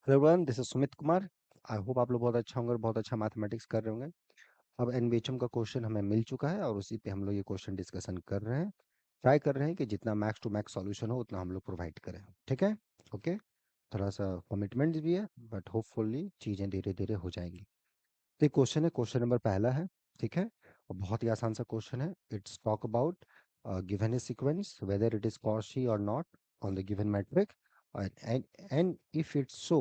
Everyone, this is Sumit Kumar. I hope आप लोग बहुत अच्छा होंगे और बहुत अच्छा मैथमेटिक्स कर रहे होंगे। अब एनबीएचएम का क्वेश्चन हमें मिल चुका है और उसी पे हम लोग ये क्वेश्चन डिस्कशन कर रहे हैं। ट्राई कर रहे हैं कि जितना मैक्स टू मैक्स सॉल्यूशन हो उतना हम लोग प्रोवाइड करें। ठीक है? ओके। थोड़ा सा कमिटमेंट भी है, बट होपफुली चीज़ें धीरे धीरे हो जाएंगी। तो ये क्वेश्चन है, क्वेश्चन नंबर पहला है। ठीक है? और बहुत ही आसान सा क्वेश्चन है। It's talk about given a sequence whether it is Cauchy और not on the given metric, and if it's so,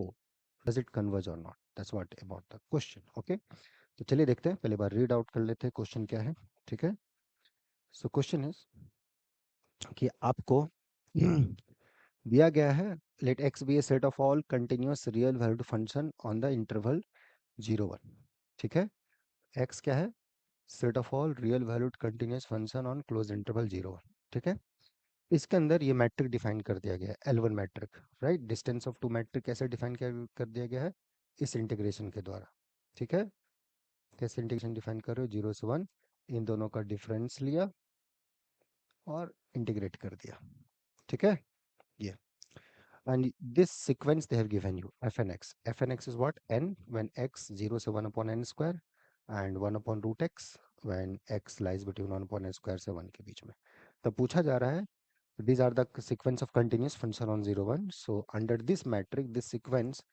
does it converge or not? That's what about the question. Okay, तो चलिए देखते हैं। पहले बार read out कर लेते हैं question क्या है। ठीक है? सो क्वेश्चन इज कि आपको दिया गया है, let x be a set of all continuous real valued function on the interval 0 1। ठीक है? एक्स क्या है? Set of all real valued continuous function on close interval 0 1। ठीक है? इसके अंदर ये मैट्रिक डिफाइन कर दिया गया है, L1 metric. Right? Distance of two metric कैसे डिफाइन कर दिया गया है? इस इंटीग्रेशन के द्वारा। ठीक है? कैसे इंटीग्रेशन डिफाइन कर रहे हो? 0 से 1, इन दोनों का डिफरेंस लिया और इंटीग्रेट कर दिया। ठीक है? ये and this sequence they have given you fnx. Fnx is what? N when x 0 से 1 upon n square and 1 upon root x when x lies between 1 upon n square से 1 के बीच में। तो पूछा जा रहा है, these are the sequence of continuous function on 0 1. So under this metric this sequence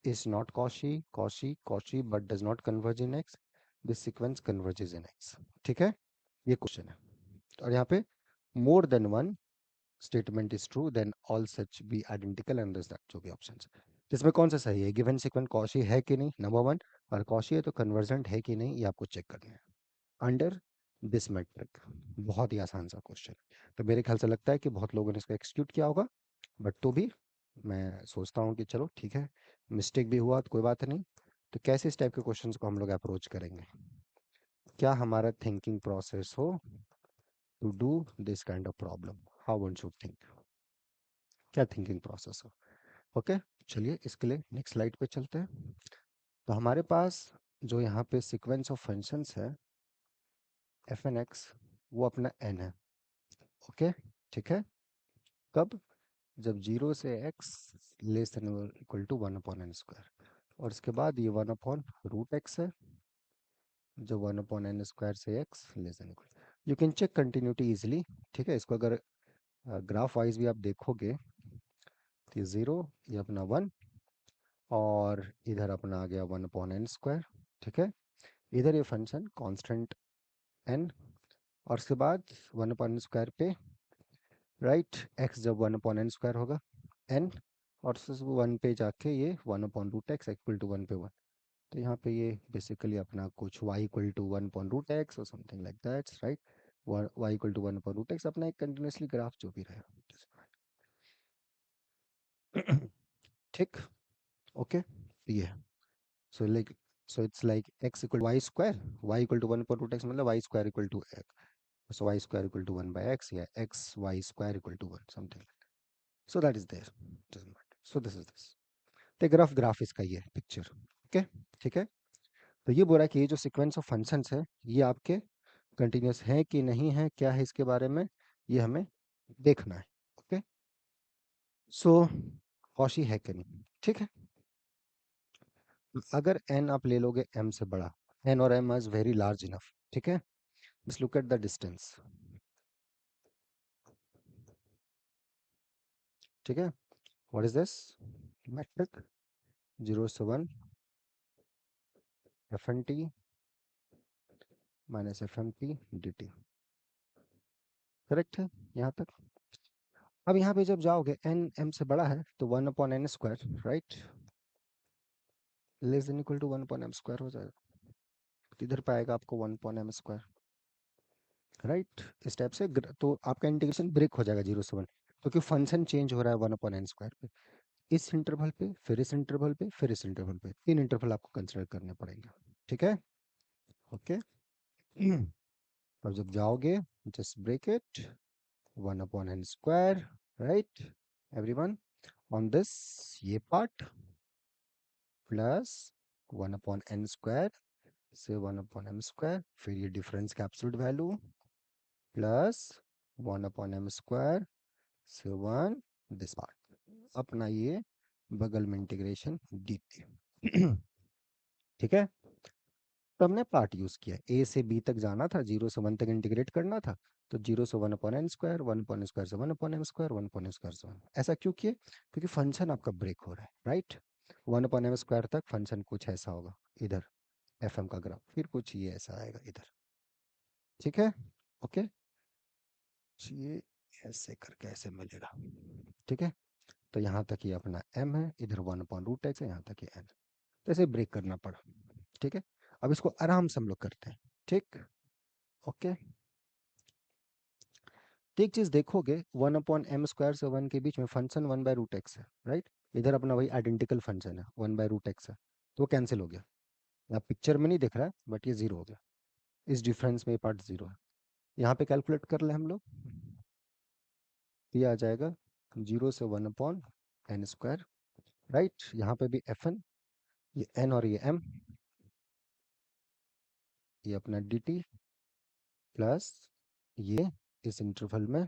is not Cauchy, Cauchy, Cauchy but does not converge in x. This sequence converges in x. ठीक है? ये क्वेश्चन है। और यहाँ पे more than one statement is true then all such be identical and this that, जो भी option है। इसमें कौन सा सही है? गिवन सीक्वेंस कॉशी है कि नहीं, नंबर वन। और कॉशी है तो कन्वर्जेंट है कि नहीं, ये आपको चेक करना है अंडर दिस मैट्रिक। बहुत ही आसान सा क्वेश्चन। तो मेरे ख्याल से लगता है कि बहुत लोगों ने इसको एक्सक्यूट किया होगा, बट तो भी मैं सोचता हूँ कि चलो ठीक है, मिस्टेक भी हुआ तो कोई बात नहीं। तो कैसे इस टाइप के क्वेश्चंस को हम लोग अप्रोच करेंगे? क्या हमारा थिंकिंग प्रोसेस हो to do this kind of problem? How one should think? क्या थिंकिंग प्रोसेस हो? ओके, चलिए इसके लिए नेक्स्ट स्लाइड पे चलते हैं। तो हमारे पास जो यहाँ पे सीक्वेंस ऑफ फंक्शंस है एफ एन एक्स, वो अपना एन है। ओके, ठीक है? कब? जब 0 से x less than equal to 1/n²। और इसके बाद ये 1/√x है, जो 1/n² से x less than equal. You can check continuity easily. ठीक है? इसको अगर ग्राफ वाइज भी आप देखोगे तो ये 0, ये अपना 1, और इधर अपना आ गया 1/n²। ठीक है? इधर ये फंक्शन कांस्टेंट n, और उसके बाद 1/n² पे, राइट, x जब 1/n² होगा n, और उससे 1 पे जाके ये 1/√x इक्वल टू 1 पे 1। तो यहाँ पे ये बेसिकली अपना कुछ y इक्वल टू 1/√x और something like that, right? y equal to 1/√x अपना एक कंटिन्यूसली ग्राफ जो भी रहे। ठीक? ओके, ये so like, so it's like x equal y square, y equal to 1/√x मतलब y square equal to x। So y square equal to 1 by x, yeah, x y square equal to 1, something like that. So that is there, doesn't matter. So this is this, the graph इसका ये picture. Okay, ठीक है? तो ये बोल रहा है कि ये जो सीक्वेंस ऑफ फंक्शंस है ये आपके कंटिन्यूस है कि नहीं है, क्या है इसके बारे में, ये हमें देखना है। ओके, सो कॉशी है कि नहीं? ठीक है? अगर n आप ले लोगे m से बड़ा, n और m is very large enough. ठीक है? Just look at the distance. ठीक है? What is this metric? 0 से 1 f n t minus f m t d t. Correct है यहाँ तक? अब यहाँ पे जब जाओगे एन एम से बड़ा है तो 1/n², right, less than equal to 1/m² हो जाएगा। किधर पाएगा आपको 1/m²? राइट? इस टाइप से तो आपका इंटीग्रेशन ब्रेक हो जाएगा 0 से 1, क्योंकि फंक्शन चेंज हो रहा है 1/n² पे। इस इंटरवल पे, फिर इस इंटरवल पे, फिर इस इंटरवल पे, 3 इंटरवल आपको कंसिडर करने पड़ेंगे। ठीक है? ओके। अब जब जाओगे, just break it 1/n², right everyone, on this ये पार्ट प्लस 1/n² से 1/m², फिर ये डिफरेंस का एब्सोल्यूट वैल्यू प्लस 1/m² से 1 दिस पार्ट, अपना ये बगल में इंटीग्रेशन dt। ठीक है, तो हमने पार्ट यूज किया, ए से बी तक जाना था, 0 से 1 तक इंटीग्रेट करना था, तो 0 से 1 upon n square, 1 upon square से 1 upon m square, 1 upon m square से 1, ऐसा क्यों किए? क्योंकि फंक्शन आपका ब्रेक हो रहा है, राइट। 1 अपॉन m स्क्वायर तक फंक्शन कुछ ऐसा होगा इधर, एफ एम का ग्राफ, फिर कुछ ये ऐसा आएगा इधर, ठीक है, ओके, ये ऐसे करके ऐसे मिलेगा, ठीक है। तो यहाँ तक ये अपना m है, इधर 1 अपॉन रूट एक्स है, यहाँ तक ये n, तो ऐसे ब्रेक करना पड़ा, ठीक है। अब इसको आराम से हम लोग करते हैं, ठीक, ओके। तो एक चीज देखोगे, 1 अपॉन m स्क्वायर से 1 के बीच में फंक्शन 1/√x है, राइट। इधर अपना वही आइडेंटिकल फंक्शन है, 1/√x है, तो वो कैंसिल हो गया, यहाँ पिक्चर में नहीं दिख रहा है बट ये जीरो हो गया, इस डिफरेंस में ये पार्ट जीरो है। यहाँ पे कैलकुलेट कर ले हम लोग, ये आ जाएगा 0 से 1 अपॉन n स्क्वायर, राइट। यहाँ पे भी एफ एन, ये n और ये m, ये अपना डी टी प्लस ये, इस इंटरवल में,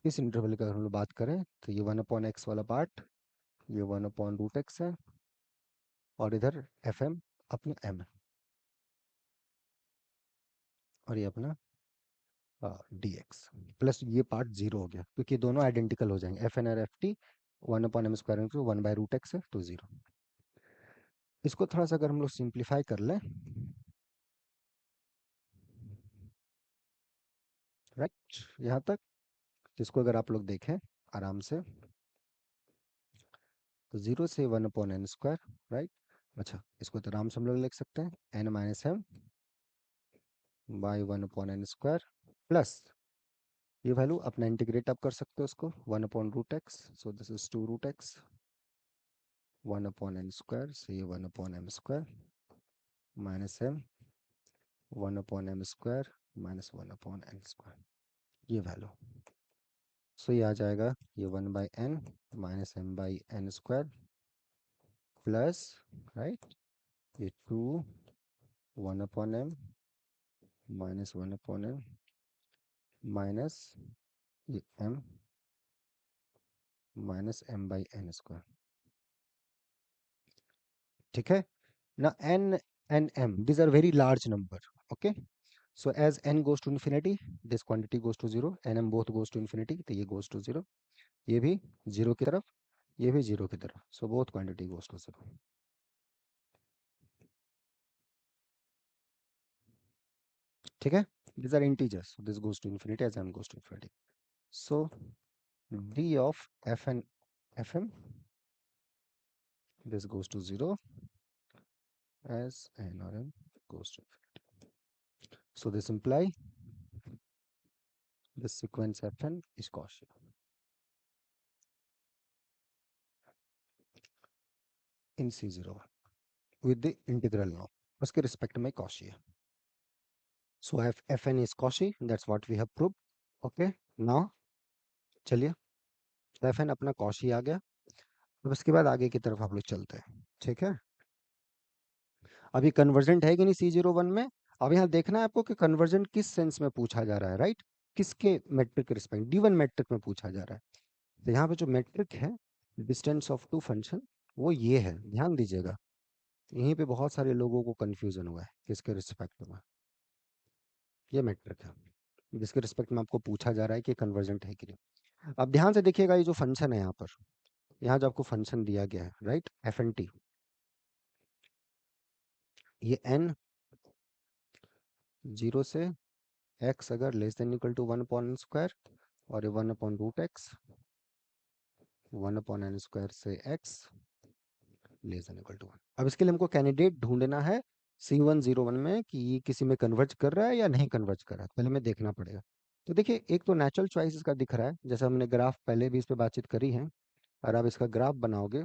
इस इंटरवल का अगर हम लोग बात करें तो ये 1 अपॉन x वाला पार्ट, ये 1 अपॉन√x है, और इधर एफ एम अपना m है, और ये अपना डी एक्स, प्लस ये पार्ट जीरो हो गया क्योंकि दोनों आइडेंटिकल हो जाएंगे, एफ एन और F T 1 upon m square 1/√x है, तो जीरो। इसको थोड़ा सा अगर हम लोग सिंप्लीफाई कर लें, राइट, यहाँ तक, जिसको अगर आप लोग देखें आराम से, तो 0 से 1 अपॉन n स्क्वायर, राइट। अच्छा, इसको तो आराम से हम लोग लिख सकते हैं n-m/1 upon n square, plus ये वैल्यू अपना इंटीग्रेट आप कर सकते हो उसको, 1 अपॉन√x, so this is 2√x, 1 upon n square से ये 1 upon m square minus m, 1 upon m square minus 1 upon n square, ये वैल्यू, सो ये आ जाएगा, ये 1/n minus m/n square plus, right, ये 2 1 upon m minus 1 upon m minus ये m minus m/n square, ठीक है ना। n and m, these are very large number, okay, so as n goes to infinity, this quantity goes to zero, and m both goes to infinity, तो ये goes to zero, ये भी zero की तरफ, ये भी जीरो की तरफ, so both quantity goes to zero, ठीक है। these are integers, so this goes to infinity as m goes to infinity, so d of fn fm, this goes to zero as n or m goes to infinity, so this imply this sequence fn is Cauchy in C01 with the integral now, उसके respect में Cauchy है, so fn is Cauchy, that's what we have proved, okay। now चलिए, fn अपना Cauchy आ गया, अब इसके बाद आगे की तरफ आप लोग चलते हैं, ठीक है। अभी कन्वर्जेंट है कि नहीं C01 में, अब यहाँ देखना है आपको कि कन्वर्जेंट किस सेंस में पूछा जा रहा है, राइट, किसके मेट्रिक के रिस्पेक्ट, D1 मेट्रिक में पूछा जा रहा है, तो यहाँ पे जो मेट्रिक है डिस्टेंस ऑफ टू फंक्शन, वो ये है, ध्यान दीजिएगा, यहीं पे बहुत सारे लोगों को कंफ्यूजन हुआ है किसके रिस्पेक्ट में, ये मैट्रिक है जिसके रिस्पेक्ट में आपको पूछा जा रहा है कि कन्वर्जेंट है कि नहीं। अब ध्यान से देखिएगा, ये जो फंक्शन है यहाँ पर, यहाँ जो आपको फंक्शन दिया गया है, राइट, एफ एन टी, ये एन 0 से एक्स अगर less than equal to 1 upon n square, और ये 1 अपॉन√x, 1 अपॉन n स्क्वायर से x less than equal to 1। अब इसके लिए हमको कैंडिडेट ढूंढना है C101 में कि ये किसी में कन्वर्ज कर रहा है या नहीं कन्वर्ज कर रहा है, पहले हमें देखना पड़ेगा। तो देखिए, एक तो नेचुरल चॉइस इसका दिख रहा है, जैसे हमने ग्राफ पहले भी इस पे बातचीत करी है, और आप इसका ग्राफ बनाओगे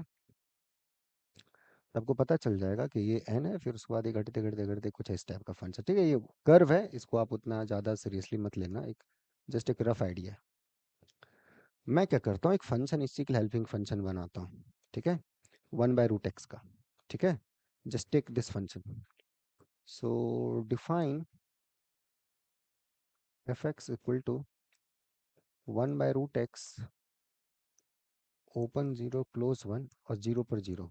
तो आपको पता चल जाएगा कि ये एन है, फिर उसके बाद ये घटते घटते घटते कुछ इस टाइप का फंक्शन, ठीक है, ये कर्व है, इसको आप उतना ज़्यादा सीरियसली मत लेना, एक जस्ट एक रफ आइडिया है। मैं क्या करता हूँ, एक फंक्शन इसी के हेल्पिंग फंक्शन बनाता हूँ, ठीक है, 1/√x का, ठीक है, just take this function, so define fx equal to 1/√x open zero close one और जीरो पर जीरो,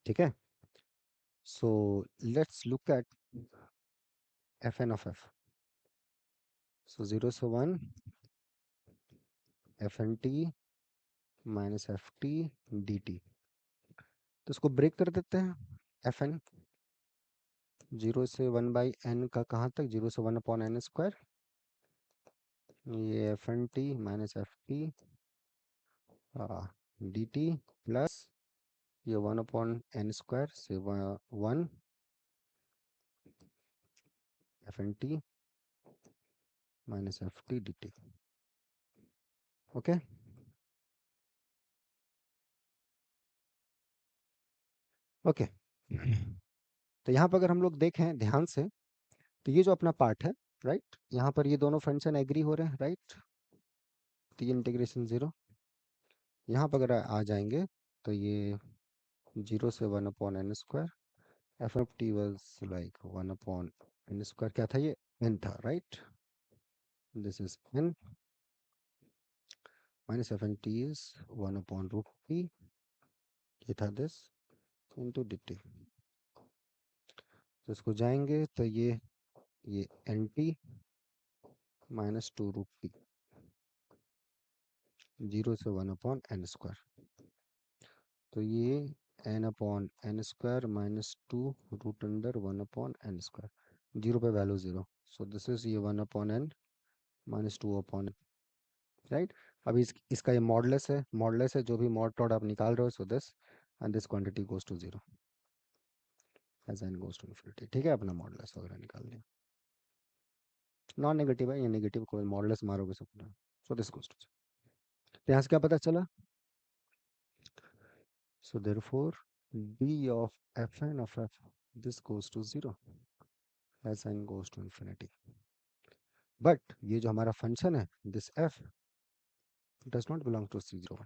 ठीक है। So let's look at f n of f. So zero से one f n t minus f t d t. तो इसको break कर देते हैं। एफ एन जीरो से वन बाई एन का कहाँ तक, जीरो से वन अपॉन एन स्क्वायर, ये f n t minus f t d t plus ये वन अपॉन एन स्क्वायर से one f n t minus f t d t. Okay, okay. तो यहाँ पर अगर हम लोग देखें ध्यान से, तो ये जो अपना पार्ट है, राइट, यहाँ पर ये दोनों फंक्शन एग्री हो रहे हैं, राइट। तो ये इंटीग्रेशन जीरो, यहाँ पर अगर आ जाएंगे तो ये जीरो से one upon n square, f f t was like one upon n square, क्या था ये, एन था, right. This is n minus f n t is one upon root t, ये था दिस इंटू डी टी। तो इसको जाएंगे तो ये n t minus two root t, zero से वन अपॉन एन स्क्वायर, तो ये n upon n square minus two root under one upon n square, zero पे value zero, so this is ये one upon n minus two upon, right. अभी इसका ये modulus है, जो भी मॉड टॉड आप निकाल रहे हो, so this and this quantity goes to zero as n goes to infinity, ठीक है, अपना मॉडलेस वगैरह निकाल लिया। नॉन नेगेटिव है, ये नेगेटिव कोई मॉडलेस मारोगे सब, सो दिस गोज टू, यहाँ से क्या पता चला, so therefore d of fn of f, this goes to zero as n goes to infinity, but ये जो हमारा फंक्शन है this f does not belong to c01,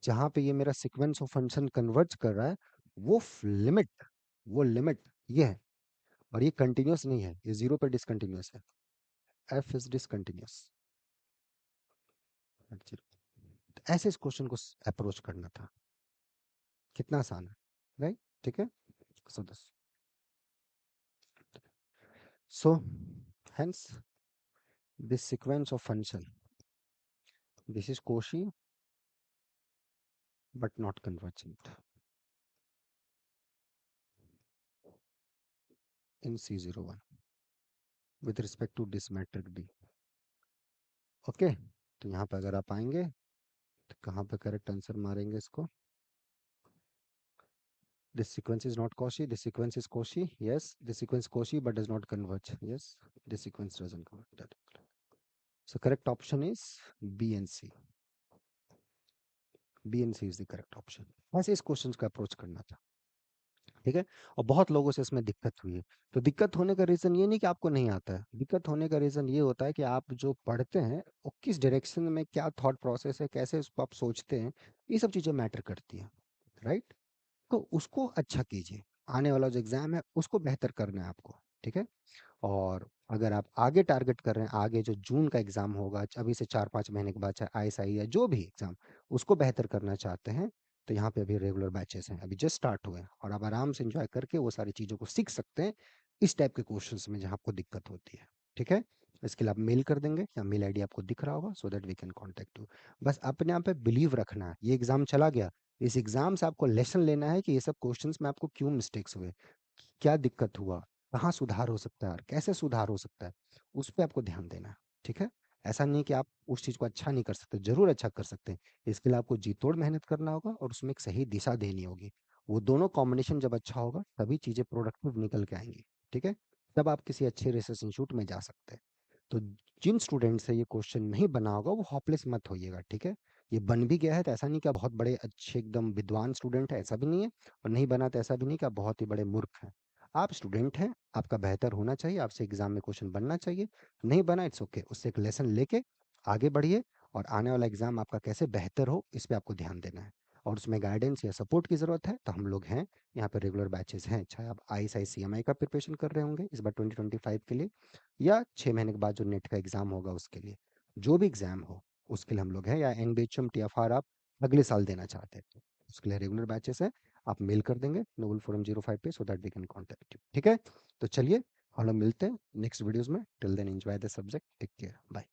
जहाँ पे ये मेरा सीक्वेंस ऑफ फंक्शन कन्वर्ज कर रहा है, वो लिमिट वो लिमिट ये है, और ये कंटिन्यूस नहीं है, ये जीरो पे डिसकंटिन्यूस है, f इज डिसकंटिन्यूस। ऐसे इस क्वेश्चन को अप्रोच करना था, कितना आसान है, राइट, ठीक है। So this, so hence this sequence of function, this is Cauchy but not convergent in C01 with respect to this metric D. Okay, तो यहाँ पे अगर आप आएंगे तो कहाँ पे करेक्ट आंसर मारेंगे इसको, this sequence is not Cauchy, this sequence is Cauchy, yes, this sequence Cauchy but does not converge, yes, this sequence doesn't converge. So correct option is B and C. B and C is the correct option. ऐसे इस question का approach करना था, ठीक है। और बहुत लोगों से इसमें दिक्कत हुई है, तो दिक्कत होने का रीज़न ये नहीं कि आपको नहीं आता है, दिक्कत होने का रीज़न ये होता है कि आप जो पढ़ते हैं वो किस डायरेक्शन में, क्या थॉट प्रोसेस है, कैसे उसको आप सोचते हैं, ये सब चीज़ें मैटर करती हैं, राइट। तो उसको अच्छा कीजिए, आने वाला जो एग्ज़ाम है उसको बेहतर करना है आपको, ठीक है। और अगर आप आगे टारगेट कर रहे हैं, आगे जो जून का एग्ज़ाम होगा, अभी से 4-5 महीने के बाद, चाहे आईएसआई या जो भी एग्ज़ाम, उसको बेहतर करना चाहते हैं, तो यहाँ पे अभी रेगुलर बैचेस हैं, अभी जस्ट स्टार्ट हुए हैं, और आप आराम से एंजॉय करके वो सारी चीज़ों को सीख सकते हैं इस टाइप के क्वेश्चंस में जहाँ आपको दिक्कत होती है, ठीक है। इसके लिए आप मेल कर देंगे, या मेल आईडी आपको दिख रहा होगा, so that we can contact you. बस अपने आप पे बिलीव रखना है, ये एग्ज़ाम चला गया, इस एग्ज़ाम से आपको लेसन लेना है कि ये सब क्वेश्चंस में आपको क्यों मिस्टेक्स हुए, क्या दिक्कत हुआ, कहाँ सुधार हो सकता है और कैसे सुधार हो सकता है, उस पे आपको ध्यान देना है, ठीक है। ऐसा नहीं कि आप उस चीज़ को अच्छा नहीं कर सकते, ज़रूर अच्छा कर सकते हैं, इसके लिए आपको जी तोड़ मेहनत करना होगा और उसमें एक सही दिशा देनी होगी, वो दोनों कॉम्बिनेशन जब अच्छा होगा तभी चीज़ें प्रोडक्टिव निकल के आएंगी, ठीक है। तब आप किसी अच्छे रिसर्च इंस्टीट्यूट में जा सकते हैं। तो जिन स्टूडेंट से ये क्वेश्चन नहीं बना होगा वो होपलेस मत होइएगा, ठीक है। ये बन भी गया है तो ऐसा नहीं कि आप बहुत बड़े अच्छे एकदम विद्वान स्टूडेंट है, ऐसा भी नहीं है, और नहीं बना तो ऐसा भी नहीं कि आप बहुत ही बड़े मूर्ख हैं। आप स्टूडेंट हैं, आपका बेहतर होना चाहिए, आपसे एग्जाम में क्वेश्चन बनना चाहिए, नहीं बना इट्स ओके, उससे एक लेसन लेके आगे बढ़िए, और आने वाला एग्जाम आपका कैसे बेहतर हो इस पे आपको ध्यान देना है। और उसमें गाइडेंस या सपोर्ट की ज़रूरत है तो हम लोग हैं, यहाँ पे रेगुलर बैचेस हैं, चाहे आप ISI CMI का प्रिपरेशन कर रहे होंगे इस बार 2025 के लिए, या 6 महीने के बाद जो नेट का एग्ज़ाम होगा उसके लिए, जो भी एग्ज़ाम हो, उसके लिए हम लोग हैं, या एनबीएचएम टीएफआर आप अगले साल देना चाहते हैं तो उसके लिए रेगुलर बैचेस है, आप मेल कर देंगे नोबल फोरम 05 पे, so that we can contact you. ठीक है, तो चलिए हम लोग मिलते हैं नेक्स्ट वीडियोस में। Till then enjoy the subject, take care, bye.